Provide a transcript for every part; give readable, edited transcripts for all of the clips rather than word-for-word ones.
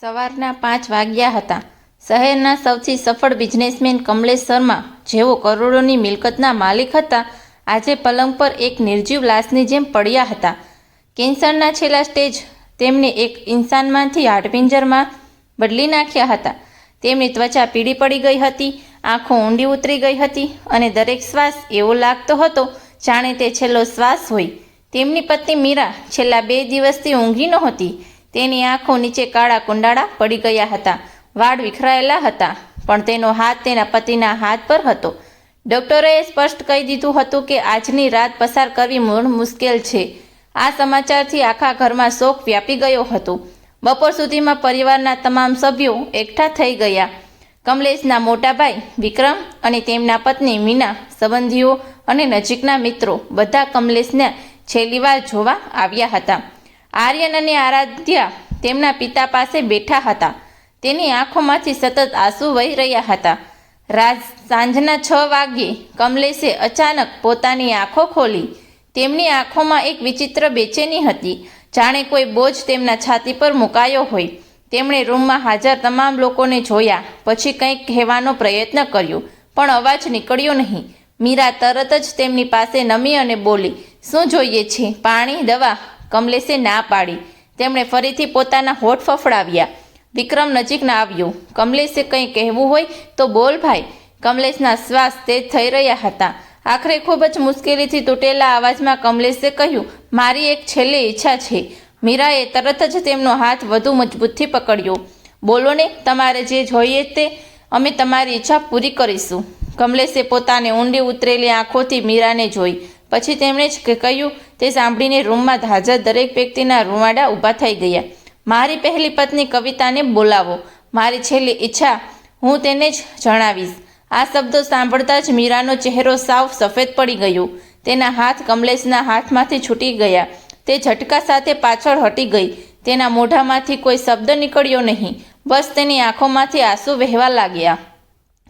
સવારના 5 વાગ્યા હતા. શહેરના સૌથી સફળ બિઝનેસમેન કમલેશ શર્મા, જેઓ કરોડોની મિલકતના માલિક હતા, આજે પલંગ પર એક નિર્જીવ લાશની જેમ પડ્યા હતા. કેન્સરના છેલ્લા સ્ટેજ તેમને એક ઇન્સાનમાંથી હાડપિંજરમાં બદલી નાખ્યા હતા. તેમની ત્વચા પીળી પડી ગઈ હતી, આંખો ઊંડી ઉતરી ગઈ હતી અને દરેક શ્વાસ એવો લાગતો હતો જાણે તે છેલ્લો શ્વાસ હોય. તેમની પત્ની મીરા છેલ્લા 2 દિવસથી ઊંઘી નહોતી. તેની આંખો નીચે કાળા કુંડાળા પડી ગયા હતા, વાળ વિખરાયેલા હતા, પણ તેનો હાથ તેના પતિના હાથ પર હતો. ડોક્ટરોએ સ્પષ્ટ કહી દીધું હતું કે આજની રાત પસાર કરવી મુશ્કેલ છે. આ સમાચારથી આખા ઘરમાં શોક વ્યાપી ગયો હતો. બપોર સુધીમાં પરિવારના તમામ સભ્યો એકઠા થઈ ગયા. કમલેશના મોટા ભાઈ વિક્રમ અને તેમના પત્ની મીના, સંબંધીઓ અને નજીકના મિત્રો બધા કમલેશને છેલ્લીવાર જોવા આવ્યા હતા. આર્યન અને આરાધ્યા તેમના પિતા પાસે બેઠા હતા. તેની આંખોમાંથી સતત આંસુ વહી રહ્યા હતા. સાંજના 6 વાગ્યે કમલેશે અચાનક પોતાની આંખો ખોલી. તેમની આંખોમાં એક વિચિત્ર બેચેની હતી, જાણે કોઈ બોજ તેમના છાતી પર મુકાયો હોય. તેમણે રૂમમાં હાજર તમામ લોકોને જોયા, પછી કંઈક કહેવાનો પ્રયત્ન કર્યો, પણ અવાજ નીકળ્યો નહીં. મીરા તરત જ તેમની પાસે નમી અને બોલી, "શું જોઈએ છે? પાણી, દવા?" કમલેશે ના પાડી. તેમણે ફરીથી પોતાના હોઠ ફફડાવ્યા. વિક્રમ નજીક ના આવ્યો. કમલેશે કંઈ કહેવું હોય તો બોલ ભાઈ. કમલેશના શ્વાસ તેજ થઈ રહ્યા હતા. આખરે ખૂબ જ મુશ્કેલીથી તૂટેલા અવાજમાં કમલેશે કહ્યું, "મારી એક છેલ્લી ઈચ્છા છે." મીરાએ તરત જ તેમનો હાથ વધુ મજબૂતથી પકડ્યો. "બોલો ને, તમારે જે જોઈએ તે અમે તમારી ઈચ્છા પૂરી કરીશું." કમલેશે પોતાને ઊંડી ઉતરેલી આંખોથી મીરાને જોઈ. પછી તેમણે જ કહ્યું. તે સાંભળીને રૂમમાં હાજર દરેક વ્યક્તિના રૂંવાડા ઊભા થઈ ગયા. "મારી પહેલી પત્ની કવિતાને બોલાવો. મારી છેલ્લી ઈચ્છા હું તેને જ જણાવીશ." આ શબ્દો સાંભળતા જ મીરાનો ચહેરો સાવ સફેદ પડી ગયો. તેના હાથ કમલેશના હાથમાંથી છૂટી ગયા. તે ઝટકા સાથે પાછળ હટી ગઈ. તેના મોઢામાંથી કોઈ શબ્દ નીકળ્યો નહીં, બસ તેની આંખોમાંથી આંસુ વહેવા લાગ્યા.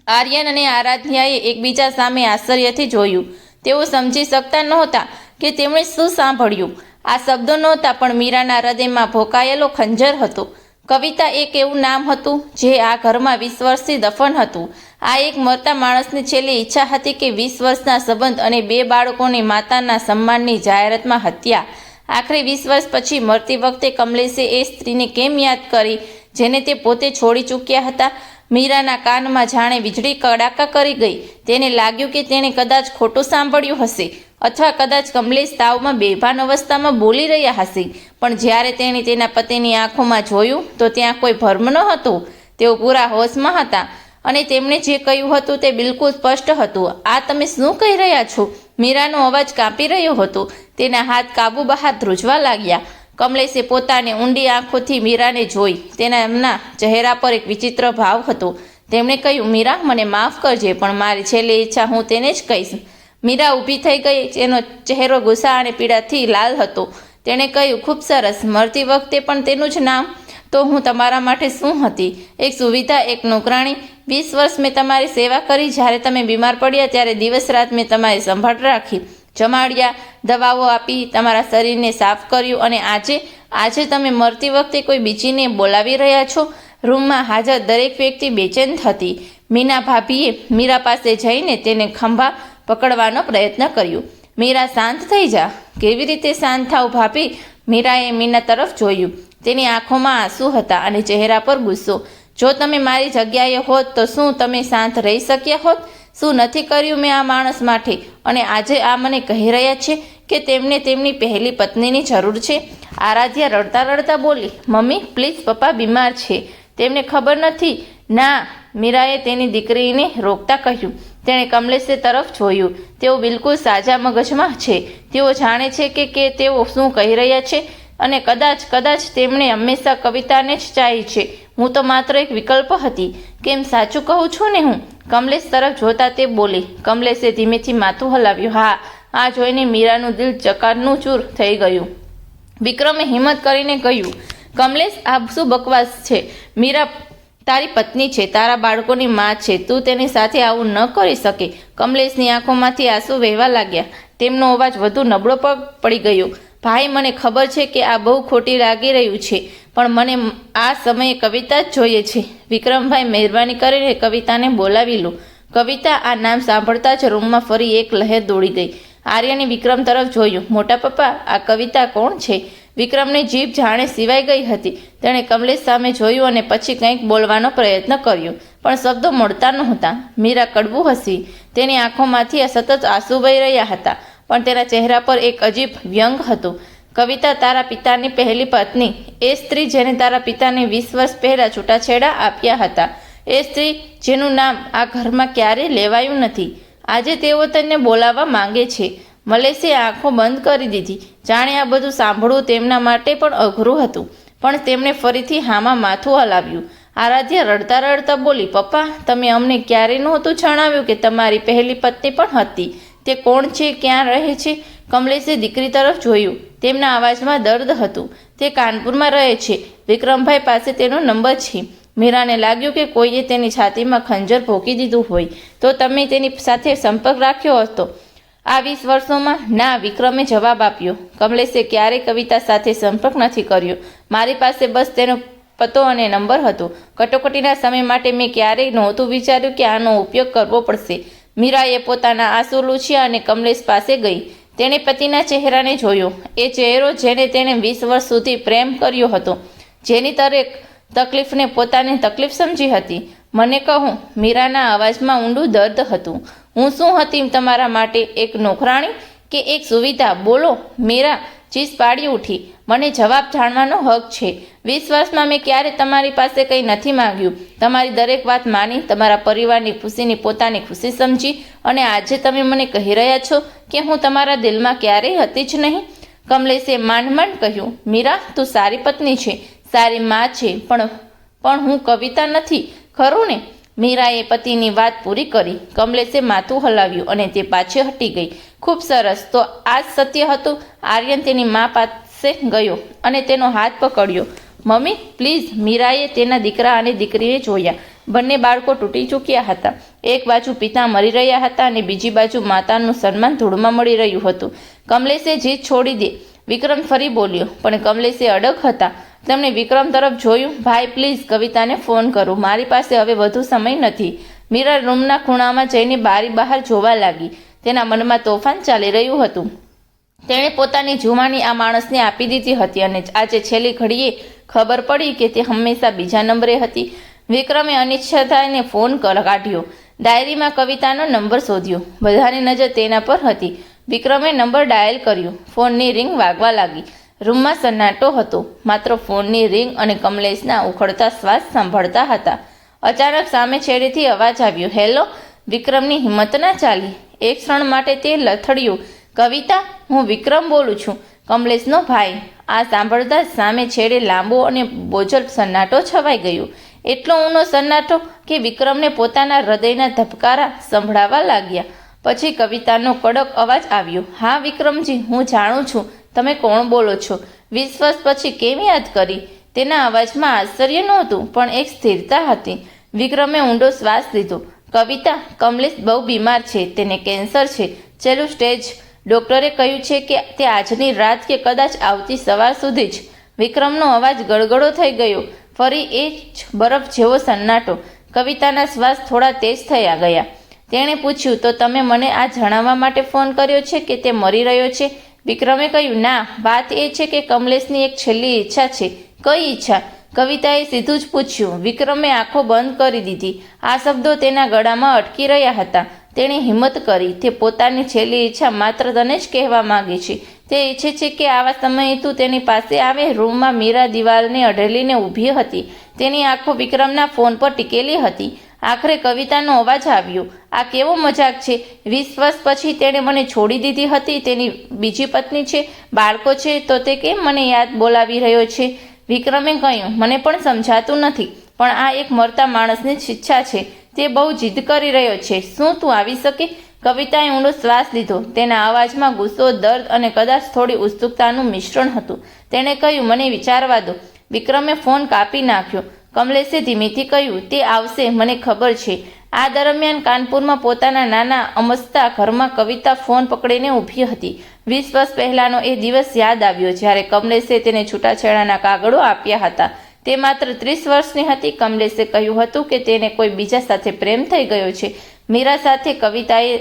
આર્યન અને આરાધ્યાએ એકબીજા સામે આશ્ચર્યથી જોયું. તેઓ સમજી શકતા નહોતા કે તેમણે શું સાંભળ્યું. આ શબ્દો નહોતા, પણ મીરાના હૃદયમાં ભોંકાયેલો ખંજર હતો. કવિતા એક એવું નામ હતું જે આ ઘરમાં 20 વર્ષથી દફન હતું. આ એક મરતા માણસની છેલ્લી ઈચ્છા હતી કે 20 વર્ષના સંબંધ અને 2 બાળકોની માતાના સન્માનની જાહેરાતમાં હત્યા. આખરે 20 વર્ષ પછી મરતી વખતે કમલેશે એ સ્ત્રીને કેમ યાદ કરી જેને તે પોતે છોડી ચૂક્યા હતા? મીરાના કાનમાં જાણે વીજળી કડાકા કરી ગઈ. તેને લાગ્યું કે તેણે કદાચ ખોટું સાંભળ્યું હશે, અથવા કદાચ કમલેશ તાવમાં બેભાન અવસ્થામાં બોલી રહ્યા હશે. પણ જ્યારે તેણે તેના પતિની આંખોમાં જોયું તો ત્યાં કોઈ ભ્રમ ન હતો. તેઓ પૂરા હોશમાં હતા અને તેમણે જે કહ્યું હતું તે બિલકુલ સ્પષ્ટ હતું. "આ તમે શું કહી રહ્યા છો?" મીરાનો અવાજ કાપી રહ્યો હતો. તેના હાથ કાબુ બહાર ધ્રુજવા લાગ્યા. કમલેશે પોતાને ઊંડી આંખોથી મીરાને જોઈ. એમના ચહેરા પર એક વિચિત્ર ભાવ હતો. તેમણે કહ્યું, "મીરા, મને માફ કરજે, પણ મારી છેલ્લી ઈચ્છા હું તેને જ કહીશ." મીરા ઊભી થઈ ગઈ. તેનો ચહેરો ગુસ્સા અને પીડાથી લાલ હતો. તેણે કહ્યું, "ખૂબ સરસ. મરતી વખતે પણ તેનું જ નામ? તો હું તમારા માટે શું હતી? એક સુવિધા, એક નોકરાણી. 20 વર્ષ મેં તમારી સેવા કરી. જ્યારે તમે બીમાર પડ્યા ત્યારે દિવસ રાત મેં તમારી સંભાળ રાખી, જમાડ્યા, દવાઓ આપી, તમારા શરીરને સાફ કર્યું, અને આજે તમે મરતી વખતે કોઈ બીજીને બોલાવી રહ્યા છો." રૂમમાં હાજર દરેક વ્યક્તિ બેચેન હતી. મીના ભાભીએ મીરા પાસે જઈને તેને ખંભા પકડવાનો પ્રયત્ન કર્યો. "મીરા, શાંત થઈ જા." "કેવી રીતે શાંત થાવ ભાભી?" મીરાએ મીના તરફ જોયું. તેની આંખોમાં આંસુ હતા અને ચહેરા પર ગુસ્સો. "જો તમે મારી જગ્યાએ હોત તો શું તમે શાંત રહી શક્યા હોત? શું નથી કર્યું મેં આ માણસ માટે? અને આજે આ મને કહી રહ્યા છે કે તેમને તેમની પહેલી પત્નીની જરૂર છે?" આરાધ્યા રડતા રડતા બોલી, "મમ્મી, પ્લીઝ, પપ્પા બીમાર છે. તેમને ખબર નથી." "ના," મીરાએ તેની દીકરીને રોકતા કહ્યું. તેણે કમલેશે તરફ જોયું. તેઓ બિલકુલ સાજા મગજમાં છે. તેઓ જાણે છે કે તેઓ શું કહી રહ્યા છે, અને કદાચ તેમણે હંમેશા કવિતાને જ ચાહી છે. "હું તો માત્ર એક વિકલ્પ હતી. કેમ, સાચું કહું છું ને હું?" કમલેશ તરફ જોતા તે બોલી. કમલેશે ધીમેથી માથું હલાવ્યું. "હા." આ જોઈને મીરાનું દિલ ચકનાચૂર થઈ ગયું. વિક્રમે હિંમત કરીને કહ્યું, "કમલેશ, આ શું બકવાસ છે? મીરા તારી પત્ની છે, તારા બાળકોની માં છે. તું તેની સાથે આવું ન કરી શકે." કમલેશની આંખોમાંથી આંસુ વહેવા લાગ્યા. તેમનો અવાજ વધુ નબળો પડી ગયો. ભાઈ, મને ખબર છે કે આ બહુ ખોટી લાગી રહ્યું છે, પણ મને આ સમયે કવિતા જ જોઈએ છે. વિક્રમભાઈ, મહેરબાની કરીને કવિતાને બોલાવી લો. કવિતા આ નામ સાંભળતા જ રૂમમાં ફરી એક લહેર દોડી ગઈ. આર્યને વિક્રમ તરફ જોયું. મોટા પપ્પા, આ કવિતા કોણ છે? વિક્રમની જીભ જાણે સિવાય ગઈ હતી. તેણે કમલેશ સામે જોયું અને પછી કંઈક બોલવાનો પ્રયત્ન કર્યો, પણ શબ્દો મળતા નહોતા. મીરા કડવું હસી. તેની આંખોમાંથી સતત આંસુ વહી રહ્યા હતા, પણ તેના ચહેરા પર એક અજીબ વ્યંગ હતું. કવિતા, તારા પિતાની પહેલી પત્ની, એ સ્ત્રી જેને તારા પિતાને 20 વર્ષ પહેલાં છૂટાછેડા આપ્યા હતા, એ સ્ત્રી જેનું નામ આ ઘરમાં ક્યારેય લેવાયું નથી, આજે તેઓ તને બોલાવવા માંગે છે. મલેશે આંખો બંધ કરી દીધી. જાણે આ બધું સાંભળવું તેમના માટે પણ અઘરું હતું, પણ તેમણે ફરીથી હામાં માથું હલાવ્યું. આરાધ્યા રડતા રડતા બોલી, પપ્પા, તમે અમને ક્યારેય નહોતું જણાવ્યું કે તમારી પહેલી પત્ની પણ હતી. તે કોણ છે? ક્યાં રહે છે? કમલેશે દીકરી તરફ જોયું. તેમના અવાજમાં દર્દ હતું. તે કાનપુરમાં રહે છે. વિક્રમભાઈ પાસે તેનો નંબર છે. મીરાને લાગ્યું કે કોઈએ તેની છાતીમાં ખંજર ભોંકી દીધું હોય. તો તમે તેની સાથે સંપર્ક રાખ્યો હતો આ 20 વર્ષોમાં? ના, વિક્રમે જવાબ આપ્યો. કમલેશે ક્યારેય કવિતા સાથે સંપર્ક નથી કર્યો. મારી પાસે બસ તેનો પતો અને નંબર હતો. કટોકટીના સમય માટે મેં ક્યારેય નહોતું વિચાર્યું કે આનો ઉપયોગ કરવો પડશે. મીરાએ પોતાના આંસુ લૂછ્યા અને કમલેશ પાસે ગઈ. તેણે પતિના ચહેરાને જોયો. એ ચહેરો જેને તેણે 20 વર્ષ સુધી પ્રેમ કર્યો હતો, જેની દરેક તકલીફને પોતાની તકલીફ સમજી હતી. મને કહો. મીરાના અવાજમાં ઊંડું દર્દ હતું. હું શું હતી તમારા માટે? એક નોકરાણી કે એક સુવિધા? બોલો. મીરા ચીસ પાડી ઉઠી. મને જવાબ જાણવાનો હક છે. 20 વર્ષમાં મેં ક્યારે તમારી પાસે કંઈ નથી માંગ્યું. તમારી દરેક વાત માની, તમારા પરિવારની ખુશીની પોતાની ખુશી સમજી, અને આજે તમે મને કહી રહ્યા છો કે હું તમારા દિલમાં ક્યારેય હતી જ નહીં. કમલેશે માંડ માંડ કહ્યું. મીરા, તું સારી પત્ની છે, સારી માં છે, પણ હું કવિતા નથી, ખરું ને? મીરાએ પતિની વાત પૂરી કરી. કમલેશે માથું હલાવ્યું અને તે પાછી હટી ગઈ. ખૂબ સરસ. તો આ જ સત્ય હતું. આર્યન તેની મા પાસે ગયો અને તેનો હાથ પકડ્યો. Mummy, please. મીરાએ તેના દીકરા અને દીકરીને જોયા. બંને બાળકો તૂટી ચૂક્યા હતા. એક બાજુ પિતા મરી રહ્યા હતા અને બીજી બાજુ માતાનું સન્માન ધૂળમાં મળી રહ્યું હતું. કમલેશે જીદ છોડી દે, વિક્રમ ફરી બોલ્યો, પણ કમલેશે અડગ હતા. તેમણે વિક્રમ તરફ જોયું. ભાઈ, પ્લીઝ કવિતાને ફોન કરો. મારી પાસે હવે વધુ સમય નથી. મીરા રૂમના ખૂણામાં જઈને બારી બહાર જોવા લાગી. તેના મનમાં તોફાન ચાલી રહ્યું હતું. તેણે પોતાની જુવાની આ માણસને આપી દીધી હતી અને આજે છેલ્લી ઘડીએ ખબર પડી કે તે હંમેશા બીજા નંબરે હતી. વિક્રમે અનિચ્છતાને ફોન કાઢ્યો. ડાયરીમાં કવિતાનો નંબર શોધ્યો. બધાની નજર તેના પર હતી. વિક્રમે નંબર ડાયલ કર્યો. ફોનની રિંગ વાગવા લાગી. રૂમમાં સન્નાટો હતો. માત્ર ફોનની રિંગ અને કમલેશના ઉખડતા શ્વાસ સાંભળતા હતા. અચાનક સામે છેડેથી અવાજ આવ્યો. હેલો. વિક્રમની હિંમત ના ચાલી. એક ક્ષણ માટે તે લથડ્યો. કવિતા, હું વિક્રમ બોલું છું, કમલેશનો ભાઈ. આ સાંભળતા જ સામે છેડે લાંબો અને બોજલ સન્નાટો છવાઈ ગયો. એટલો ઊંડો સન્નાટો કે વિક્રમને પોતાના હૃદયના ધબકારા સંભળાવા લાગ્યા. પછી કવિતાનો કડક અવાજ આવ્યો. હા વિક્રમજી, હું જાણું છું તમે કોણ બોલો છો. 20 વર્ષ પછી કેમ યાદ કરી? તેના અવાજમાં આશ્ચર્ય નહોતું, પણ એક સ્થિરતા હતી. વિક્રમે ઊંડો શ્વાસ લીધો. કવિતા, કમલેશ બહુ બીમાર છે. તેને કેન્સર છે, છેલ્લું સ્ટેજ. ડોક્ટરે કહ્યું છે કે તે આજની રાત કે કદાચ આવતી સવાર સુધી જ. વિક્રમનો અવાજ ગળગળો થઈ ગયો. ફરી એ જ બરફ જેવો સન્નાટો. કવિતાના શ્વાસ થોડા તેજ થયા ગયા. તેણે પૂછ્યું, તો તમે મને આ જણાવવા માટે ફોન કર્યો છે કે તે મરી રહ્યો છે? વિક્રમે કહ્યું, ના, વાત એ છે કે કમલેશની એક છેલ્લી ઈચ્છા છે. કઈ ઈચ્છા? કવિતાએ સીધું જ પૂછ્યું. વિક્રમે આંખો બંધ કરી દીધી. આ શબ્દો તેના ગળામાં અટકી રહ્યા હતા. તેણે હિંમત કરી. તે પોતાની છેલ્લી ઈચ્છા માત્ર તને જ કહેવા માંગે છે. તે ઈચ્છે છે કે આવા સમયે તું તેની પાસે આવે. રૂમમાં મીરા દિવાલને અઢેલીને ઊભી હતી. તેની આંખો વિક્રમના ફોન પર ટીકેલી હતી. આખરે કવિતાનો અવાજ આવ્યો. આ કેવો મજાક છે? 20 વર્ષ પછી તેણે મને છોડી દીધી હતી. તેની બીજી પત્ની છે, બાળકો છે, તો તે કેમ મને યાદ બોલાવી રહ્યો છે? વિક્રમે કહ્યું, મને પણ સમજાતું નથી, પણ આ એક મરતા માણસની ઈચ્છા છે. તે બહુ જીદ કરી રહ્યો છે. શું તું આવી શકે? કવિતાએ ઊંડો શ્વાસ લીધો. તેના અવાજમાં ગુસ્સો, દર્દ અને કદાચ થોડી ઉત્સુકતાનું મિશ્રણ હતું. તેણે કહ્યું, મને વિચારવા દો. વિક્રમે ફોન કાપી નાખ્યો. કમલેશે ધીમેથી કહ્યું, તે આવશે, મને ખબર છે. આ દરમિયાન કાનપુરમાં પોતાના નાના અમસ્તા ઘરમાં કવિતા ફોન પકડીને ઊભી હતી. 20 વર્ષ પહેલાનો એ દિવસ યાદ આવ્યો જ્યારે કમલેશે તેને છૂટાછેડાના કાગળો આપ્યા હતા. તે માત્ર 30 વર્ષની હતી. કમલેશે કહ્યું હતું કે તેને કોઈ બીજા સાથે પ્રેમ થઈ ગયો છે. મીરા સાથે કવિતાએ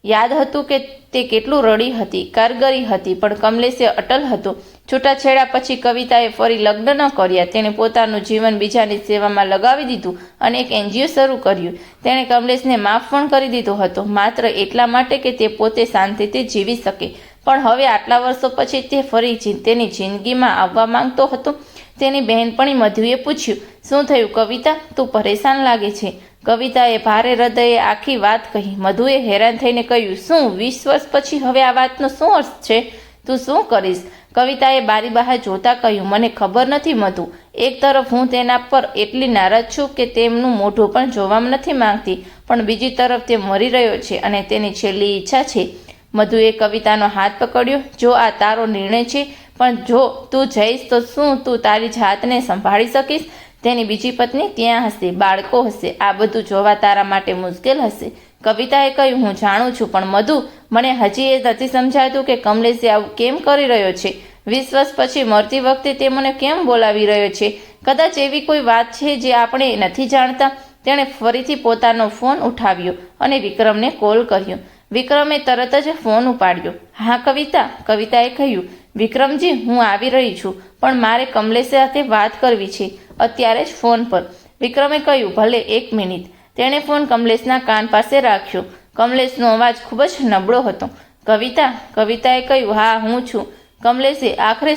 યાદ હતું કે તે કેટલું રડી હતી, કારગરી હતી, પણ કમલેશે અટલ હતો. છૂટાછેડા પછી કવિતાએ ફરી લગ્ન ન કર્યા. તેણે પોતાનું જીવન બીજાની સેવામાં લગાવી દીધું અને એક NGO શરૂ કર્યું. તેણે કમલેશને માફ પણ કરી દીધો હતો, માત્ર એટલા માટે કે તે પોતે શાંતિથી જીવી શકે. પણ હવે આટલા વર્ષો પછી તે ફરી તેની જિંદગીમાં આવવા માંગતો હતો. તેની બહેનપણી મધુએ પૂછ્યું, શું થયું કવિતા, તું પરેશાન લાગે છે? કવિતાએ ભારે હૃદયે આખી વાત કહી. મધુએ હેરાન થઈને કહ્યું, શું 20 વર્ષ પછી હવે આ વાતનો શું અર્થ છે? તું શું કરીશ? કવિતાએ બારી બહાર જોતા કહ્યું, મને ખબર નથી મધુ. એક તરફ હું તેના પર એટલી નારાજ છું કે તેમનું મોઢું પણ જોવામાં નથી માંગતી, પણ બીજી તરફ તે મરી રહ્યો છે અને તેની છેલ્લી ઈચ્છા છે. મધુએ કવિતાનો હાથ પકડ્યો. જો આ તારો નિર્ણય છે, પણ જો તું જઈશ તો શું તું તારી જાતને સંભાળી શકીશ? તેની બીજી પત્ની ત્યાં હશે, બાળકો હશે. આ બધું જોવા તારા માટે મુશ્કેલ હશે. કવિતાએ કહ્યું, હું જાણું છું, પણ મધુ, મને હજી એ નથી સમજાતું કે કમલેશે આવું કેમ કરી રહ્યો છે. 20 વર્ષ પછી મરતી વખતે તે મને કેમ બોલાવી રહ્યો છે? કદાચ એવી કોઈ વાત છે જે આપણે નથી જાણતા. તેણે ફરીથી પોતાનો ફોન ઉઠાવ્યો અને વિક્રમને કોલ કર્યો. વિક્રમે તરત જ ફોન ઉપાડ્યો. હા કવિતા, કવિતાએ કહ્યું. વિક્રમજી, હું આવી રહી છું, પણ મારે કમલેશ સાથે વાત કરવી છે, અત્યારે જ ફોન પર. વિક્રમે કહ્યું, ભલે, 1 મિનિટ. તેણે ફોન કમલેશના કાન પાસે રાખ્યો. કમલેશનો અવાજ ખૂબ જ નબળો હતો. કવિતા, કવિતાએ કહ્યું, હા હું છું. કમલેશે, આખરે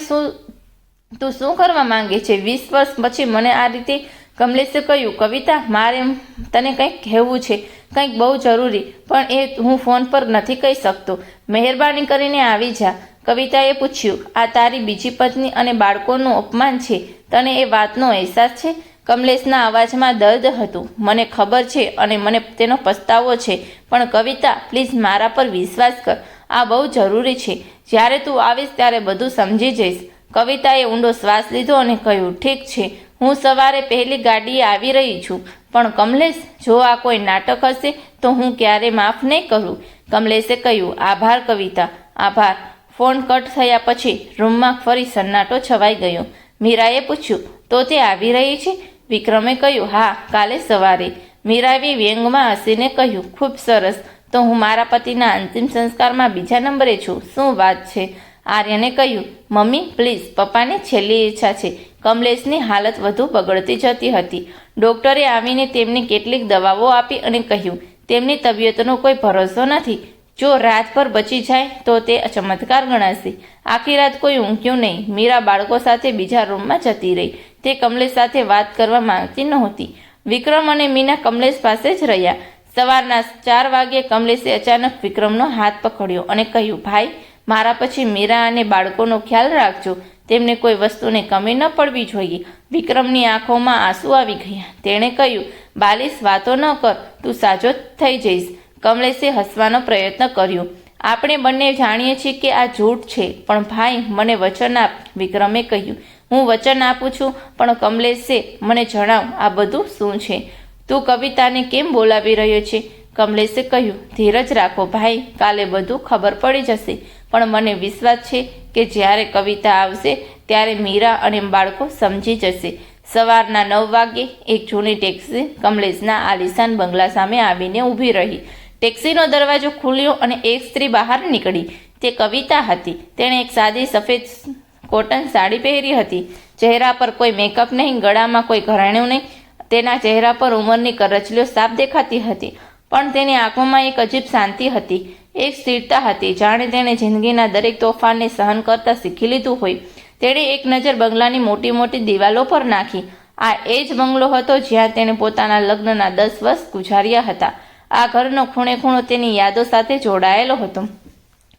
તું શું કરવા માંગે છે? 20 વર્ષ પછી મને આ રીતે? કમલેશે કહ્યું, કવિતા, મારે તને કંઈક કહેવું છે, કંઈક બહુ જરૂરી, પણ એ હું ફોન પર નથી કહી શકતો. મહેરબાની કરીને આવી જા. કવિતાએ પૂછ્યું, આ તારી બીજી પત્ની અને બાળકોનું અપમાન છે, તને એ વાતનો અહેસાસ છે? કમલેશના અવાજમાં દર્દ હતું. મને ખબર છે અને મને તેનો પસ્તાવો છે, પણ કવિતા, પ્લીઝ મારા પર વિશ્વાસ કર. આ બહુ જરૂરી છે. જ્યારે તું આવીશ ત્યારે બધું સમજી જઈશ. કવિતાએ ઊંડો શ્વાસ લીધો અને કહ્યું, ઠીક છે, હું સવારે પહેલી ગાડીએ આવી રહી છું. પણ કમલેશ, જો આ કોઈ નાટક હશે તો હું ક્યારે માફ નહીં કરું. કમલેશે કહ્યું, આભાર કવિતા, આભાર. ફોન કટ થયા પછી રૂમમાં ફરી સન્નાટો છવાઈ ગયો. મીરાએ પૂછ્યું, તો તે આવી રહી છે? વિક્રમે કહ્યું, હા, કાલે સવારે. મીરાએ વ્યંગમાં હસીને કહ્યું, ખૂબ સરસ. તો હું મારા પતિના અંતિમ સંસ્કારમાં બીજા નંબરે છું. શું વાત છે? આર્યને કહ્યું, મમ્મી પ્લીઝ, પપ્પાની છેલ્લી ઈચ્છા છે. કમલેશની હાલત વધુ બગડતી જતી હતી. ડોક્ટરે આવીને તેમની કેટલીક દવાઓ આપી અને કહ્યું, તેમની તબિયતનો કોઈ ભરોસો નથી. જો રાતભર બચી જાય તો તે ચમત્કાર ગણાશે. આખી રાત કોઈ ઊંઘ્યું નહીં. મીરા બાળકો સાથે બીજા રૂમમાં જતી રહી. તે કમલેશ સાથે વાત કરવા માંગતી નહોતી. વિક્રમ અને મીના કમલેશ પાસે જ રહ્યા. સવારના 4 વાગ્યે કમલેશે અચાનક વિક્રમનો હાથ પકડ્યો અને કહ્યું, ભાઈ, મારા પછી મીરા અને બાળકોનો ખ્યાલ રાખજો. તેમને કોઈ વસ્તુની કમી ન પડવી જોઈએ. વિક્રમની આંખોમાં આંસુ આવી ગયા. તેણે કહ્યું, બાલિશ વાતો ન કર, તું સાજો થઈ જઈશ. કમલેશે હસવાનો પ્રયત્ન કર્યો. આપણે બંને જાણીએ છીએ કે આ જૂઠ છે, પણ ભાઈ, મને વચન આપ. વિક્રમે કહ્યું, હું વચન આપું છું, પણ કમલેશે, મને જણાવ, આ બધું શું છે? તું કવિતાને કેમ બોલાવી રહ્યો છે? કમલેશે કહ્યું, ધીરજ રાખો ભાઈ, કાલે બધું ખબર પડી જશે. પણ મને વિશ્વાસ છે કે જ્યારે કવિતા આવશે ત્યારે મીરા અને બાળકો સમજી જશે. સવારના 9 વાગ્યે એક જૂની ટેક્સી કમલેશના આલિશાન બંગલા સામે આવીને ઊભી રહી. ટેક્સીનો દરવાજો ખુલ્યો અને એક સ્ત્રી બહાર નીકળી. તે કવિતા હતી. તેણે એક સાદી સફેદ કોટન સાડી પહેરી હતી. ચહેરા પર કોઈ મેકઅપ નહીં, ગળામાં કોઈ ઘરેણું નહીં. તેના ચહેરા પર ઉંમરની કરચલીઓ સાફ દેખાતી હતી, પણ તેની આંખોમાં એક અજીબ શાંતિ હતી, એક સ્થિરતા હતી, જાણે તેણે જિંદગીના દરેક તોફાનને સહન કરતા શીખી લીધું હોય. તેણે એક નજર બંગલાની મોટી મોટી દિવાલો પર નાખી. આ એ જ બંગલો હતો જ્યાં તેણે પોતાના લગ્નના 10 વર્ષ ગુજાર્યા હતા. આ ઘરનો ખૂણે ખૂણો તેની યાદો સાથે જોડાયેલો હતો.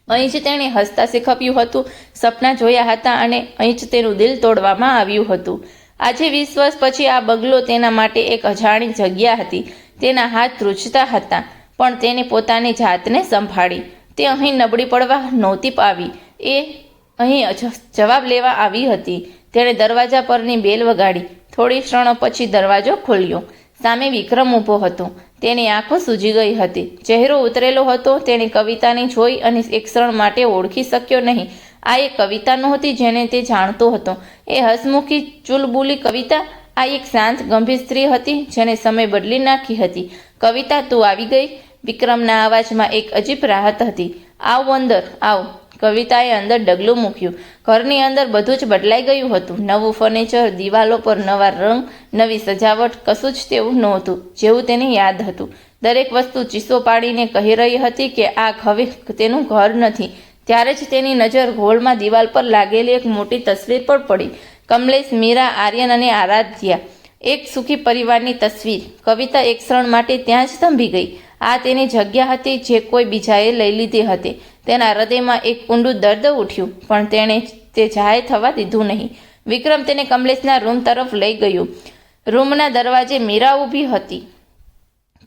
અહીં જ તેણે હસતા શીખવ્યું હતું, સપના જોયા હતા અને અહીં જ તેનું દિલ તોડવામાં આવ્યું હતું. આજે 20 વર્ષ પછી આ બંગલો તેના માટે એક અજાણી જગ્યા હતી. તેના હાથ ધ્રુજતા હતા, પણ તેને પોતાની જાતને સંભાળી. તે અહીં નબળી પડવા નહોતી આવી. એ અહીં જવાબ લેવા આવી હતી. તેણે દરવાજા પરની બેલ વગાડી. થોડી ક્ષણો પછી દરવાજો ખુલ્યો. સામે વિક્રમ ઊભો હતો. તેની આંખો સૂજી ગઈ હતી, ચહેરો ઉતરેલો હતો. તેણે કવિતાને જોઈ અને એક ક્ષણ માટે ઓળખી શક્યો નહીં. આ એક કવિતા નહોતી જેને તે જાણતો હતો. એ હસમુખી ચુલબુલી કવિતા આ એક શાંત ગંભીર સ્ત્રી હતી જેને સમય બદલી નાખી હતી. કવિતા, તું આવી ગઈ? વિક્રમના અવાજમાં એક અજીબ રાહત હતી. આવ અંદર, આવ. કવિતાએ અંદર ડગલું મૂક્યું. ઘરની અંદર બધું જ બદલાઈ ગયું હતું. નવું ફર્નિચર, દિવાલો પર નવા રંગ, નવી સજાવટ, કશું જ તેવું નહોતું જેવું તેને યાદ હતું. દરેક વસ્તુ ચીસો પાડીને કહી રહી હતી કે આ હવે તેનું ઘર નથી. ત્યારે જ તેની નજર હોલમાં દિવાલ પર લાગેલી એક મોટી તસવીર પર પડી. કમલેશ, મીરા, આર્યન અને આરાધ્યા, એક સુખી પરિવારની તસવીર. કવિતા એક ક્ષણ માટે ત્યાં જ થંભી ગઈ. આ તેની જગ્યા હતી જે કોઈ બીજાએ લઈ લીધી હતી. તેના હૃદયમાં એક ઊંડું દર્દ ઉઠ્યું, પણ તેણે તે જાહેર થવા દીધું નહીં. વિક્રમ તેને કમલેશના રૂમ તરફ લઈ ગયો. રૂમના દરવાજે મીરા ઊભી હતી.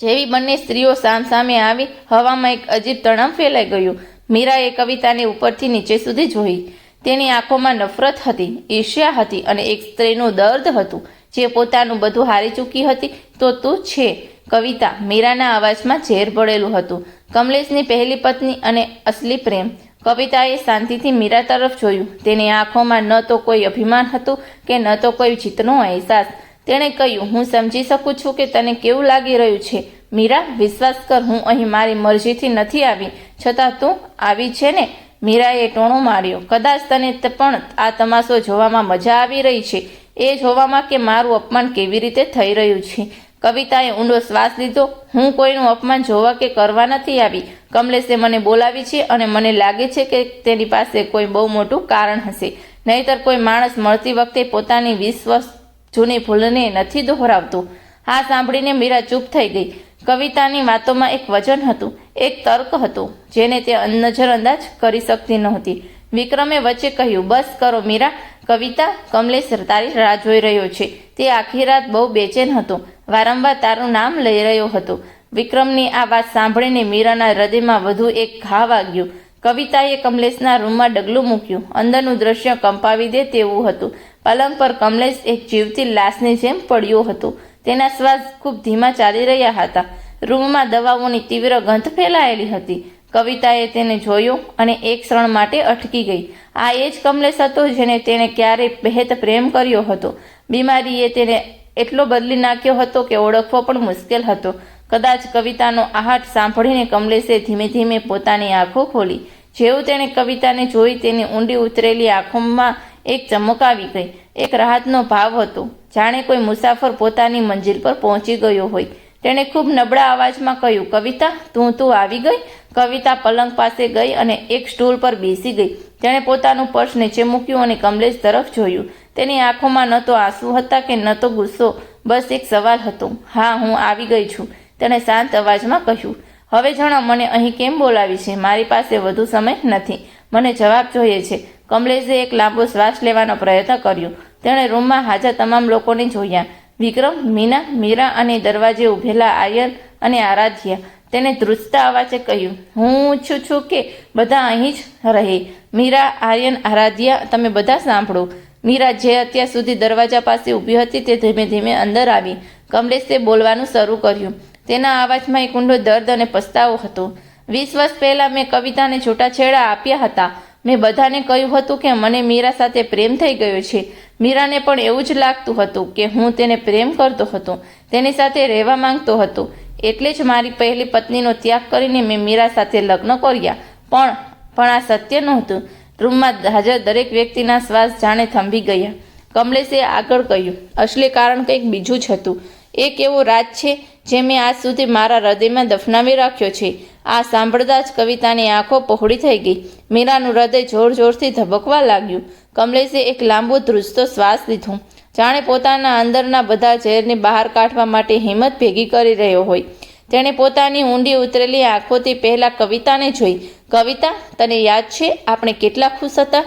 જેવી બંને સ્ત્રીઓ સામસામે આવી, હવામાં એક અજીબ તણાવ ફેલાઈ ગયું. મીરાએ કવિતાને ઉપરથી નીચે સુધી જોઈ. તેની આંખોમાં નફરત હતી, ઈર્ષ્યા હતી અને એક સ્ત્રીનું દર્દ હતું જે પોતાનું બધું હારી ચૂકી હતી. તો તું છે કવિતા? મીરાના અવાજમાં ઝેર ભળેલું હતું. કમલેશની પહેલી પત્ની અને અસલી પ્રેમ. કવિતાએ શાંતિથી મીરા તરફ જોયું. તેની આંખોમાં ન તો કોઈ અભિમાન હતું કે ન તો કોઈ જીતનો અહેસાસ. તેણે કહ્યું, હું સમજી શકું છું કે તને કેવું લાગી રહ્યું છે. મીરા, વિશ્વાસ કર, હું અહીં મારી મરજીથી નથી આવી, છતાં તું આવી છે ને? મીરાએ ટોણો માર્યો. કદાચ તને પણ આ તમાશો જોવામાં મજા આવી રહી છે, એ જોવામાં કે મારું અપમાન કેવી રીતે થઈ રહ્યું છે. કવિતાએ ઊંડો શ્વાસ લીધો. હું કોઈનું અપમાન જોવા કે કરવા નથી આવી. કમલેશે મને બોલાવી છે અને મને લાગે છે કે તેની પાસે કોઈ બહુ મોટું કારણ હશે. નહીંતર કોઈ માણસ મળતી વખતે પોતાની 20 વર્ષ જૂની ભૂલને નથી દોહરાવતો. આ સાંભળીને મીરા ચૂપ થઈ ગઈ. કવિતાની વાતોમાં એક વજન હતું, એક તર્ક હતો જેને તે નજરઅંદાજ કરી શકતી નહોતી. વિક્રમે વચ્ચે કહ્યું, બસ કરો મીરા. કવિતા, કમલેશ તારી રાહ જોઈ રહ્યો છે. તે આખી રાત બહુ બેચેન હતો, વારંવાર તારું નામ લઈ રહ્યો હતો. વિક્રમની આ વાત સાંભળીને મીરાના હૃદયમાં વધુ એક ઘા વાગ્યું. કવિતાએ કમલેશના રૂમમાં ડગલું મૂક્યું. અંદરનું દ્રશ્ય કંપાવી દે તેવું હતું. પલંગ પર કમલેશ એક જીવતી લાશની જેમ પડ્યો હતો. તેના શ્વાસ ખૂબ ધીમા ચાલી રહ્યા હતા. રૂમમાં દવાઓની તીવ્ર ગંધ ફેલાયેલી હતી. કવિતાએ તેને જોયો અને એક ક્ષણ માટે અટકી ગઈ. આ એ જ કમલેશ હતો જેને તેણે ક્યારેય બેહદ પ્રેમ કર્યો હતો. બીમારીએ તેને એટલો બદલી નાખ્યો હતો કે ઓળખવો પણ મુશ્કેલ હતો. કદાચ કવિતાનો આહાટ સાંભળીને કમલેશે ધીમે ધીમે પોતાની આંખો ખોલી. જેવું તેણે કવિતાને જોઈ, તેની ઊંડી ઉતરેલી આંખોમાં એક ચમક આવી ગઈ. એક રાહતનો ભાવ હતો, જાણે કોઈ મુસાફર પોતાની મંજિલ પર પહોંચી ગયો હોય. તેણે ખૂબ નબળા અવાજમાં કહ્યું, કવિતા, તું આવી ગઈ? કવિતા પલંગ પાસે ગઈ અને એક સ્ટૂલ પર બેસી ગઈ. તેણે પોતાનું પર્સ નીચે મૂક્યું અને કમલેશ તરફ જોયું. તેની આંખોમાં ન તો આંસુ હતા કે ન તો ગુસ્સો, બસ એક સવાલ હતો. હા, હું આવી ગઈ છું, તેણે શાંત અવાજમાં કહ્યું. હવે જણાવ, મને અહીં કેમ બોલાવી છે? મારી પાસે વધુ સમય નથી, મને જવાબ જોઈએ છે. કમલેશે એક લાંબો શ્વાસ લેવાનો પ્રયત્ન કર્યો. તેણે રૂમમાં હાજર તમામ લોકોને જોયા. વિક્રમ, મીના, મીરા અને દરવાજે ઊભેલા આર્યન અને આરાધ્યા. તેને ધ્રુજતા અવાજે કહ્યું, હું ઈચ્છું છું કે બધા અહીં જ રહે. મીરા, આર્યન, આરાધ્યા, તમે બધા સાંભળો. મીરા, જે અત્યાર સુધી દરવાજા પાસે ઊભી હતી, તે ધીમે ધીમે અંદર આવી. કમલેશે બોલવાનું શરૂ કર્યું. તેના અવાજમાં એક ઊંડો દર્દ અને પસ્તાવો હતો. 20 વર્ષ પહેલાં મેં કવિતાને છૂટાછેડા આપ્યા હતા. મેં બધાને કહ્યું હતું કે મને મીરા સાથે પ્રેમ થઈ ગયો છે. મીરાને પણ એવું જ લાગતું હતું કે હું તેને પ્રેમ કરતો હતો, તેની સાથે રહેવા માંગતો હતો. એટલે જ મારી પહેલી પત્નીનો ત્યાગ કરીને મેં મીરા સાથે લગ્ન કર્યા. પણ આ સત્ય નહોતું. રૂમમાં હાજર દરેક વ્યક્તિના શ્વાસ જાણે થંભી ગયા. કમલેશે આગળ કહ્યું, અસલી કારણ કંઈક બીજું જ હતું. એક એવો રાજ છે જે મેં આજ સુધી મારા હૃદયમાં દફનાવી રાખ્યો છે. આ સાંભળતા જ કવિતાની આંખો પહોળી થઈ ગઈ. મીરાનું હૃદય જોર જોરથી ધબકવા લાગ્યું. કમલેશે એક લાંબો ધ્રુજતો શ્વાસ લીધો, જાણે પોતાના અંદરના બધા ઝેરને બહાર કાઢવા માટે હિંમત ભેગી કરી રહ્યો હોય. તેણે પોતાની ઊંડી ઉતરેલી આંખોથી પહેલા કવિતાને જોઈ. કવિતા, તને યાદ છે આપણે કેટલા ખુશ હતા?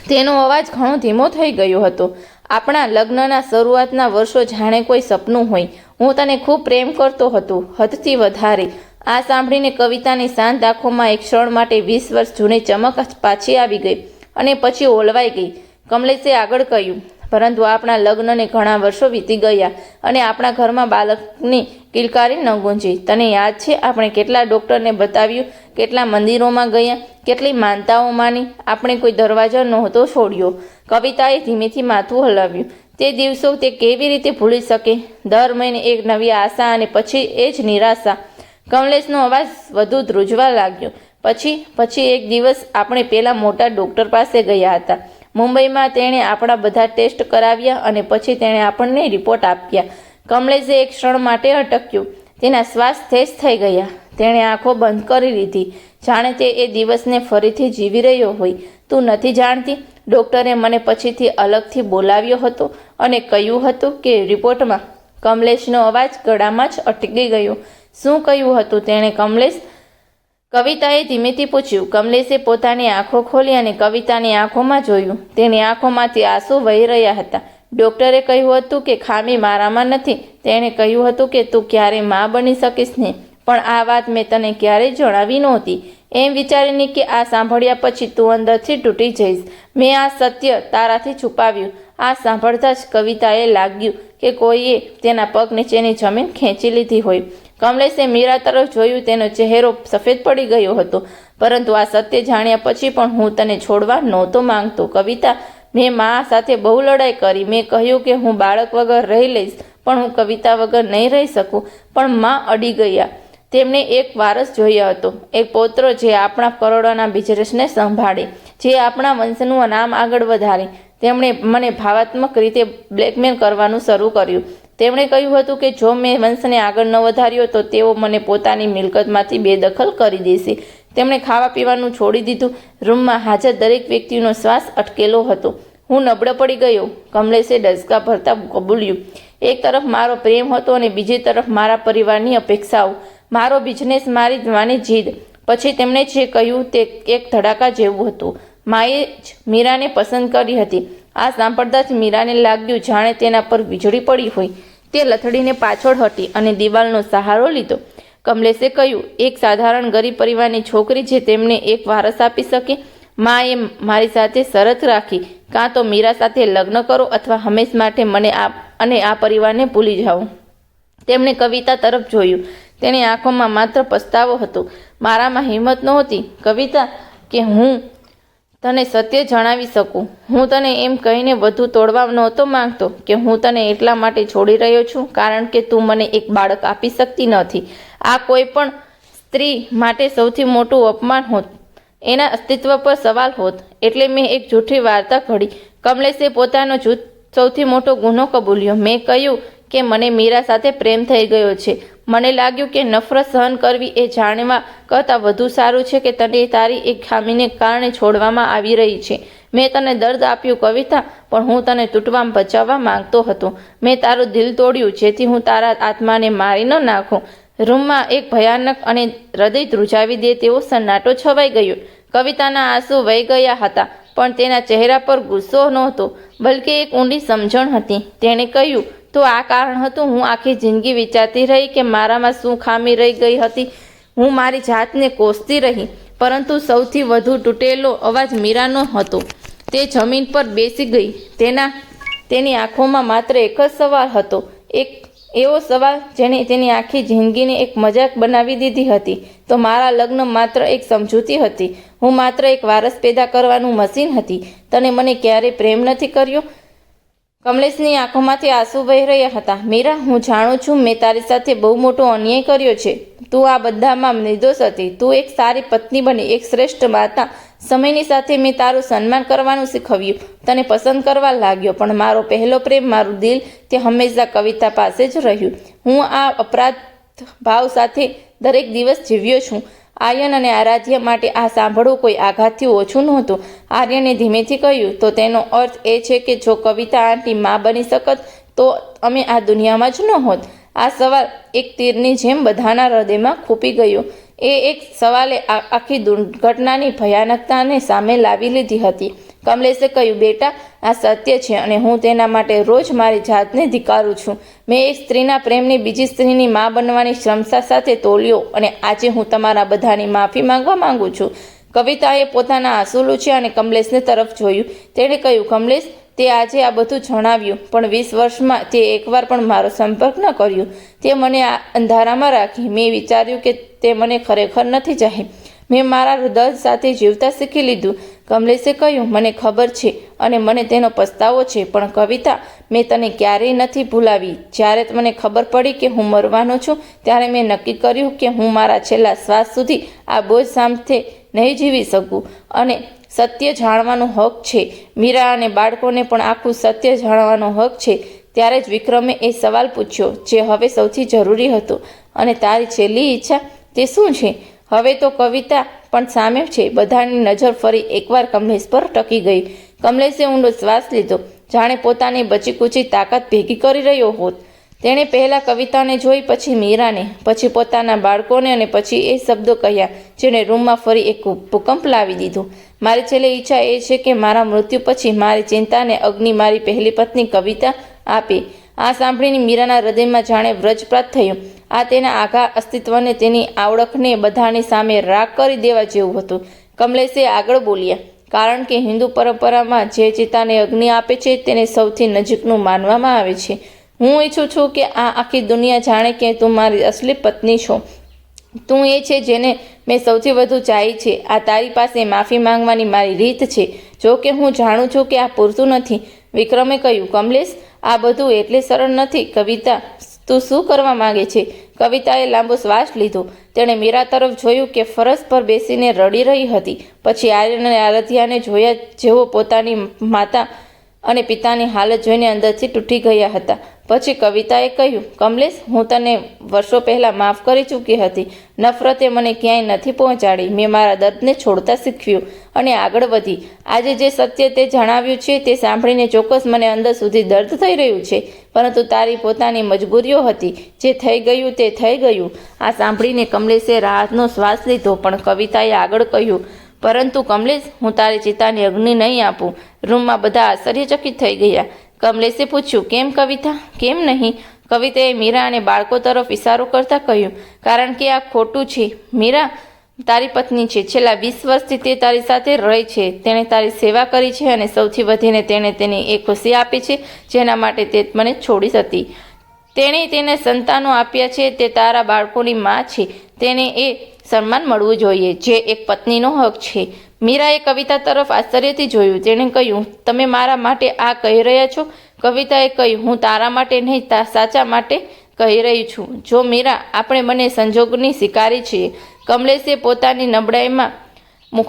તેનો અવાજ ઘણો ધીમો થઈ ગયો હતો. આપણા લગ્નના શરૂઆતના વર્ષો જાણે કોઈ સપનું હોય. હું તને ખૂબ પ્રેમ કરતો હતો, હદથી વધારે. આ સાંભળીને કવિતાની શાંત આંખોમાં એક ક્ષણ માટે 20 વર્ષ જૂની ચમક પાછી આવી ગઈ અને પછી ઓલવાઈ ગઈ. કમલેશે આગળ કહ્યું, પરંતુ આપણા લગ્નને ઘણા વર્ષો વીતી ગયા અને આપણા ઘરમાં બાળકની કિલકારી ન ગુંજી. તને યાદ છે આપણે કેટલા ડૉક્ટરને બતાવ્યું, કેટલા મંદિરોમાં ગયા, કેટલી માનતાઓ માની, આપણે કોઈ દરવાજો નહોતો છોડ્યો. કવિતાએ ધીમેથી માથું હલાવ્યું. તે દિવસો તે કેવી રીતે ભૂલી શકે? દર મહિને એક નવી આશા અને પછી એ જ નિરાશા. કમલેશનો અવાજ વધુ ધ્રુજવા લાગ્યો. પછી એક દિવસ આપણે પેલા મોટા ડૉક્ટર પાસે ગયા હતા મુંબઈમાં. તેણે આપણા બધા ટેસ્ટ કરાવ્યા અને પછી તેણે આપણને રિપોર્ટ આપ્યા. કમલેશે એક ક્ષણ માટે અટક્યો. તેના શ્વાસ તેજ થઈ ગયા. તેણે આંખો બંધ કરી લીધી, જાણે તે એ દિવસને ફરીથી જીવી રહ્યો હોય. તું નથી જાણતી, ડૉક્ટરે મને પછીથી અલગથી બોલાવ્યો હતો અને કહ્યું હતું કે રિપોર્ટમાં. કમલેશનો અવાજ ગળામાં જ અટકી ગયો. શું કહ્યું હતું તેણે? કવિતાએ ધીમેથી પૂછ્યું. કમલેશે પોતાની આંખો ખોલી અને કવિતાની આંખોમાં જોયું. તેની આંખોમાંથી આંસુ વહી રહ્યા હતા. ડૉક્ટરે કહ્યું હતું કે ખામી મારામાં નથી. તેણે કહ્યું હતું કે તું ક્યારે મા બની શકીશ નહીં, પણ આ વાત મેં તને ક્યારેય જણાવી નહોતી. એમ વિચારીને કે આ સાંભળ્યા પછી તું અંદરથી તૂટી જઈશ, મેં આ સત્ય તારાથી છુપાવ્યું. આ સાંભળતા જ કવિતાએ લાગ્યું કે કોઈએ તેના પગ નીચેની જમીન ખેંચી લીધી હોય. કમલેશે મીરા તરફ જોયું. તેનો ચહેરો સફેદ પડી ગયો હતો. પરંતુ આ સત્ય જાણ્યા પછી પણ હું તને છોડવા નહોતો માંગતો કવિતા. મેં મા સાથે બહુ લડાઈ કરી. મેં કહ્યું કે હું બાળક વગર રહી લઈશ, પણ હું કવિતા વગર નહીં રહી શકું. પણ મા અડી ગયા. તેમણે એક વારસ જોયો હતો, એક પૌત્ર જે આપણા કરોડોના બિઝનેસને સંભાળે, જે આપણા વંશનું નામ આગળ વધારે. તેમણે મને ભાવાત્મક રીતે બ્લેકમેલ કરવાનું શરૂ કર્યું. તેમણે કહ્યું હતું કે જો મેં વંશને આગળ ન વધાર્યો તો તેઓ મને પોતાની મિલકતમાંથી બેદખલ કરી દેશે. તેમણે ખાવા પીવાનું છોડી દીધું. રૂમમાં હાજર દરેક વ્યક્તિનો શ્વાસ અટકેલો હતો. હું નબળો પડી ગયો, કમલેશે ડસકા ભરતા કબૂલ્યું. એક તરફ મારો પ્રેમ હતો અને બીજી તરફ મારા પરિવારની અપેક્ષાઓ, મારો બિઝનેસ, મારી જવાની જીદ. પછી તેમણે જે કહ્યું તે એક ધડાકા જેવું હતું. માએ જ મીરાને પસંદ કરી હતી. આ સાંભળતા જ મીરાને લાગ્યું જાણે તેના પર વીજળી પડી હોય. તે લથડીને પાછળ હટી અને દિવાલનો સહારો લીધો. કમલેશે કહ્યું, એક સાધારણ ગરીબ પરિવારની છોકરી જે તેમને એક વારસ આપી શકે. માએ મારી સાથે શરત રાખી, કાં તો મીરા સાથે લગ્ન કરો અથવા હંમેશ માટે મને અને આ પરિવારને ભૂલી જાઓ. તેમણે કવિતા તરફ જોયું. તેની આંખોમાં માત્ર પસ્તાવો હતો. મારામાં હિંમત નહોતી કવિતા કે હું તને સત્ય જણાવી શકું. હું તને એમ કહીને વધુ તોડવા નહોતો માંગતો કે હું તને એટલા માટે છોડી રહ્યો છું કારણ કે તું મને એક બાળક આપી શકતી નથી. આ કોઈ પણ સ્ત્રી માટે સૌથી મોટું અપમાન હોત, એના અસ્તિત્વ પર સવાલ હોત. એટલે મેં એક જૂઠી વાર્તા ઘડી. કમલેશે પોતાનો સૌથી મોટો ગુનો કબૂલ્યો. મેં કહ્યું કે મને મીરા સાથે પ્રેમ થઈ ગયો છે. મને લાગ્યું કે નફરત સહન કરવી એ જાણવા કરતાં વધુ સારું છે કે તને તારી એક ખામીને કારણે છોડવામાં આવી રહી છે. મેં તને દર્દ આપ્યું કવિતા, પણ હું તને તૂટવામાં બચાવવા માંગતો હતો. મેં તારું દિલ તોડ્યું જેથી હું તારા આત્માને મારી ન નાખું. રૂમમાં એક ભયાનક અને હૃદય ધ્રુજાવી દે તેવો સન્નાટો છવાઈ ગયો. કવિતાના આંસુ વહી ગયા હતા, પણ તેના ચહેરા પર ગુસ્સો નહોતો, બલકે એક ઊંડી સમજણ હતી. તેણે કહ્યું, તો આ કારણ હતું. હું આખી જિંદગી વિચારતી રહી કે મારામાં શું ખામી રહી ગઈ હતી. હું મારી જાતને કોસતી રહી, પરંતુ સૌથી વધુ તૂટેલો અવાજ મીરાનો હતો. તે જમીન પર બેસી ગઈ. તેની આંખોમાં માત્ર એક જ સવાલ હતો, એક એવો સવાલ જેણે તેની આખી જિંદગીને એક મજાક બનાવી દીધી હતી. તો મારા લગ્ન માત્ર એક સમજૂતી હતી. હું માત્ર એક વારસ પેદા કરવાનું મશીન હતી. તને મને ક્યારેય પ્રેમ નથી કર્યો. કમલેશની આંખોમાંથી આંસુ વહી રહ્યા હતા. મીરા, હું જાણું છું મેં તારી સાથે બહુ મોટો અન્યાય કર્યો છે. તું આ બધામાં નિર્દોષ હતી. તું એક સારી પત્ની બની, એક શ્રેષ્ઠ માતા. સમયની સાથે મેં તારું સન્માન કરવાનું શીખવ્યું, તને પસંદ કરવા લાગ્યો. પણ મારો પહેલો પ્રેમ, મારું દિલ, તે હંમેશા કવિતા પાસે જ રહ્યું. હું આ અપરાધ ભાવ સાથે દરેક દિવસ જીવ્યો છું. આર્યન અને આરાધ્ય માટે આ સાંભળવું કોઈ આઘાતથી ઓછું નહોતું. આર્યને ધીમેથી કહ્યું, તો તેનો અર્થ એ છે કે જો કવિતા આંટી મા બની શકત તો અમે આ દુનિયામાં જ ન હોત. આ સવાલ એક તીરની જેમ બધાના હૃદયમાં ખૂપી ગયો. એ એક સવાલે આખી દુર્ઘટનાની ભયાનકતાને સામે લાવી લીધી હતી. કમલેશે કહ્યું, બેટા, આ સત્ય છે અને હું તેના માટે રોજ મારી જાતને ધિક્કારું છું. મેં એક સ્ત્રીના પ્રેમને બીજી સ્ત્રીની મા બનવાની ક્ષમતા સાથે તોલ્યો અને આજે હું તમારા બધાની માફી માંગવા માંગુ છું. કવિતાએ પોતાના આંસુ લૂછ્યા અને કમલેશને તરફ જોયું. તેણે કહ્યું, કમલેશ, તે આજે આ બધું જણાવ્યું, પણ 20 વર્ષમાં તે એકવાર પણ મારો સંપર્ક ન કર્યો. તે મને આ અંધારામાં રાખી. મેં વિચાર્યું કે તે મને ખરેખર નથી ચાહી. મેં મારા દર્દ સાથે જીવતા શીખી લીધું. કમલેશે કહ્યું, મને ખબર છે અને મને તેનો પસ્તાવો છે, પણ કવિતા, મેં તને ક્યારેય નથી ભૂલાવી. જ્યારે મને ખબર પડી કે હું મરવાનો છું, ત્યારે મેં નક્કી કર્યું કે હું મારા છેલ્લા શ્વાસ સુધી આ બોજ સામે નહીં જીવી શકું અને સત્ય જાણવાનો હક છે. મીરા અને બાળકોને પણ આખું સત્ય જાણવાનો હક છે. ત્યારે જ વિક્રમે એ સવાલ પૂછ્યો જે હવે સૌથી જરૂરી હતો, અને તારી છેલ્લી ઈચ્છા તે શું છે? હવે તો કવિતા પણ સામે છે. બધાની નજર ફરી એકવાર કમલેશ પર ટકી ગઈ. કમલેશે ઊંડો શ્વાસ લીધો, જાણે પોતાની બચીકૂચી તાકાત ભેગી કરી રહ્યો હોત. તેણે પહેલાં કવિતાને જોઈ, પછી મીરાને, પછી પોતાના બાળકોને, અને પછી એ શબ્દો કહ્યા જેણે રૂમમાં ફરી એક ભૂકંપ લાવી દીધો. મારી છેલ્લી ઈચ્છા એ છે કે મારા મૃત્યુ પછી મારી ચિંતાને અગ્નિ મારી પહેલી પત્ની કવિતા આપે. આ સાંભળીને મીરાના હૃદયમાં જાણે વ્રજપ્રાત થયું. આ તેના આખા અસ્તિત્વને, તેની આવડતને બધાની સામે રાખ કરી દેવા જેવું હતું. કમલેશે આગળ બોલ્યા, કારણ કે હિન્દુ પરંપરામાં જે ચિતાને અગ્નિ આપે છે તેને સૌથી નજીકનું માનવામાં આવે છે. હું ઈચ્છું છું કે આ આખી દુનિયા જાણે કે તું મારી અસલી પત્ની છો. તું એ છે જેને મેં સૌથી વધુ ચાહી છે. આ તારી પાસે માફી માંગવાની મારી રીત છે. જો કે હું જાણું છું કે આ પૂરતું નથી. વિક્રમે કહ્યું, કમલેશ, આ બધું એટલે સરળ નથી. કવિતા, તું શું કરવા માંગે છે? કવિતાએ લાંબો શ્વાસ લીધો. તેણે મીરા તરફ જોયું કે ફરશ પર બેસીને રડી રહી હતી. પછી આર્યન અને આરાધ્યાને જોયા, જેઓ પોતાની માતા અને પિતાની હાલત જોઈને અંદરથી તૂટી ગયા હતા. પછી કવિતાએ કહ્યું, કમલેશ, હું તને વર્ષો પહેલાં માફ કરી ચૂકી હતી. નફરતે મને ક્યાંય નથી પહોંચાડી. મેં મારા દર્દને છોડતા શીખ્યું અને આગળ વધી. આજે જે સત્ય તે જણાવ્યું છે તે સાંભળીને ચોક્કસ મને અંદર સુધી દર્દ થઈ રહ્યું છે, પરંતુ તારી પોતાની મજબૂરીઓ હતી. જે થઈ ગયું તે થઈ ગયું. આ સાંભળીને કમલેશે રાહતનો શ્વાસ લીધો, પણ કવિતાએ આગળ કહ્યું, પરંતુ કમલેશ, હું તારી ચિતાની અગ્નિ નહીં આપું. રૂમમાં બધા આશ્ચર્યચકિત થઈ ગયા. કમલેશે પૂછ્યું, કેમ કવિતા, કેમ નહીં? કવિતાએ મીરા અને બાળકો તરફ ઇશારો કરતા કહ્યું, કારણ કે આ ખોટું છે. મીરા તારી પત્ની છે. છેલ્લા 20 વર્ષથી તે તારી સાથે રહી છે. તેણે તારી સેવા કરી છે અને સૌથી વધીને તેણે તેની એ ખુશી આપી છે જેના માટે તે મને છોડી હતી. તેણે તેને સંતાનો આપ્યા છે. તે તારા બાળકોની માં છે. તેને એ સન્માન મળવું જોઈએ જે એક પત્નીનો હક છે. મીરાએ કવિતા તરફ આશ્ચર્યથી જોયું. તેણે કહ્યું, તમે મારા માટે આ કહી રહ્યા છો? કવિતાએ કહ્યું, હું તારા માટે નહીં, સાચા માટે કહી રહી છું. જો મીરા, આપણે બંને સંજોગની શિકારી છીએ. કમલેશે પોતાની નબળાઈમાં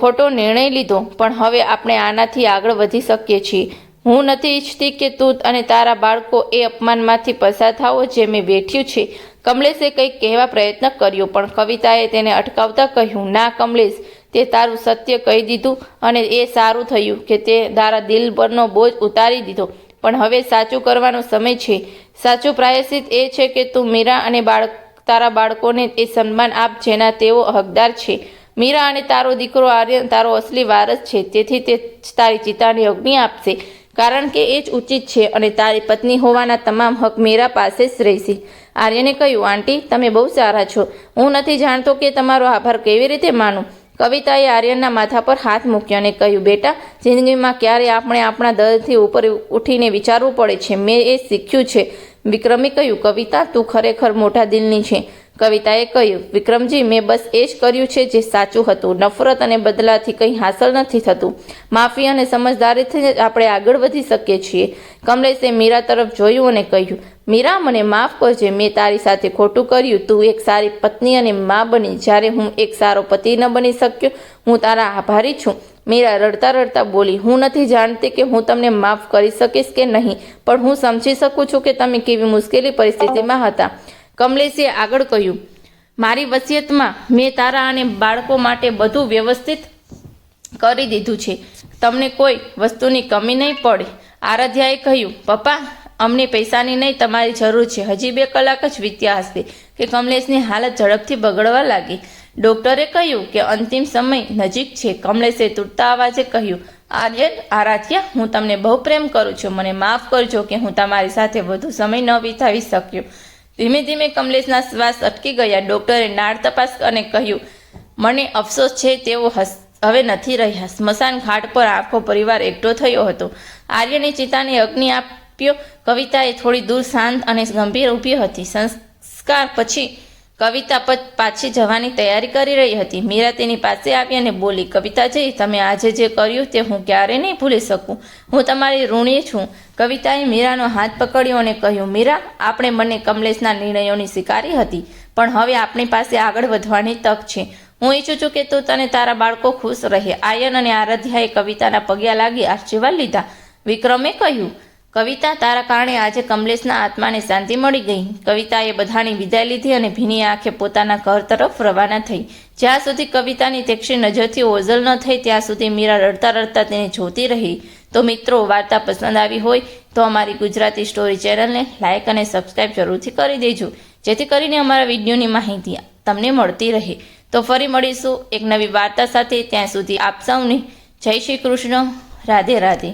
ખોટો નિર્ણય લીધો, પણ હવે આપણે આનાથી આગળ વધી શકીએ છીએ. હું નથી ઈચ્છતી કે તું અને તારા બાળકો એ અપમાનમાંથી પસાર થાઓ જે મેં વેઠ્યું છે. કમલેશે કંઈક કહેવા પ્રયત્ન કર્યો, પણ કવિતાએ તેને અટકાવતા કહ્યું, ના કમલેશ, તે તારું સત્ય કહી દીધું અને એ સારું થયું કે તે તારા દિલ પરનો બોજ ઉતારી દીધો. પણ હવે સાચું કરવાનો સમય છે. સાચું પ્રાયશ્ચિત એ છે કે તું મીરા અને તારા બાળકોને એ સન્માન આપ જેના તેઓ હકદાર છે. મીરા અને તારો દીકરો આર્યન તારો અસલી વારસ છે. તેથી તે તારી ચિતાની અગ્નિ આપશે, કારણ કે એ જ ઉચિત છે, અને તારી પત્ની હોવાના તમામ હક મીરા પાસે જ રહેશે. આર્યને કહ્યું, આંટી, તમે બહુ સારા છો. હું નથી જાણતો કે તમારો આભાર કેવી રીતે માનું. કવિતાએ આર્યનના માથા પર હાથ મૂક્યો અને કહ્યું, બેટા, જિંદગીમાં ક્યારે આપણે આપણા દર્દથી ઉપર ઉઠીને વિચારવું પડે છે. મેં એ શીખ્યું છે. વિક્રમે કહ્યું, કવિતા, તું ખરેખર મોટા દિલની છે. કવિતાએ કહ્યું, વિક્રમજી, મેં બસ એ જ કર્યું છે જે સાચું હતું. નફરત અને બદલાથી કંઈ હાંસલ નથી થતું. માફી અને સમજદારીથી જ આપણે આગળ વધી શકીએ છીએ. કમલેશે મીરા તરફ જોયું અને કહ્યું, મીરા, મને માફ કરજે. મેં તારી સાથે ખોટું કર્યું. તું એક સારી પત્ની અને મા બની જ્યારે હું એક સારો પતિ ન બની શક્યો. હું તારા આભારી છું. મીરા રડતા રડતા બોલી, હું નથી જાણતી કે હું તમને માફ કરી શકીશ કે નહીં, પણ હું સમજી શકું છું કે તમે કેવી મુશ્કેલી પરિસ્થિતિમાં હતા. કમલેશે આગળ કહ્યું, મારી વસિયતમાં મેં તારા અને બાળકો માટે બધું વ્યવસ્થિત કરી દીધું છે. તમને કોઈ વસ્તુની કમી નહીં પડે. આરાધ્યાએ કહ્યું, પપ્પા, અમને પૈસાની નહીં, તમારી જરૂર છે. હજી 2 કલાક જ વીત્યા હશે કે કમલેશની હાલત ઝડપથી બગડવા લાગી. ડોક્ટરે કહ્યું કે અંતિમ સમય નજીક છે. કમલેશે તૂટતા અવાજે કહ્યું, આર્યન, આરાધ્યા, હું તમને બહુ પ્રેમ કરું છું. મને માફ કરજો કે હું તમારી સાથે વધુ સમય ન વિતાવી શક્યો. ધીમે ધીમે કમલેશના શ્વાસ અટકી ગયા. ડોક્ટરે નાળ તપાસ અને કહ્યું, મને અફસોસ છે. તેઓ હવે નથી રહ્યા. સ્મશાન ઘાટ પર આખો પરિવાર એકઠો થયો હતો. આર્યની ચિતાને અગ્નિ આપ્યો. કવિતાએ થોડી દૂર શાંત અને ગંભીર ઊભી હતી. સંસ્કાર પછી કવિતા પાછી જવાની તૈયારી કરી રહી હતી. મીરા તેની પાસે આવી અને બોલી, કવિતાજી, તમે આજે જે કર્યું તે હું ક્યારેય નહીં ભૂલી શકું. હું તમારી ઋણી છું. કવિતાએ મીરાનો હાથ પકડ્યો અને કહ્યું, મીરા, આપણે બંને કમલેશના નિર્ણયોની શિકારી હતી, પણ હવે આપણી પાસે આગળ વધવાની તક છે. હું ઈચ્છું છું કે તું તને તારા બાળકો ખુશ રહે. આયન અને આરાધ્યાએ કવિતાના પગ્યા લાગી આશીર્વાદ લીધા. વિક્રમે કહ્યું, કવિતા, તારા કારણે આજે કમલેશના આત્માને શાંતિ મળી ગઈ. કવિતાએ બધાની વિદાય લીધી અને ભીની આંખે પોતાના ઘર તરફ રવાના થઈ. જ્યાં સુધી કવિતાની તીક્ષ્ણ નજરથી ઓઝલ ન થઈ ત્યાં સુધી મીરા રડતા રડતા તેને જોતી રહી. તો મિત્રો, વાર્તા પસંદ આવી હોય તો અમારી ગુજરાતી સ્ટોરી ચેનલને લાઇક અને સબસ્ક્રાઈબ જરૂરથી કરી દેજો, જેથી કરીને અમારા વિડીયોની માહિતી તમને મળતી રહે. તો ફરી મળીશું એક નવી વાર્તા સાથે. ત્યાં સુધી આપ સૌને જય શ્રી કૃષ્ણ. રાધે રાધે.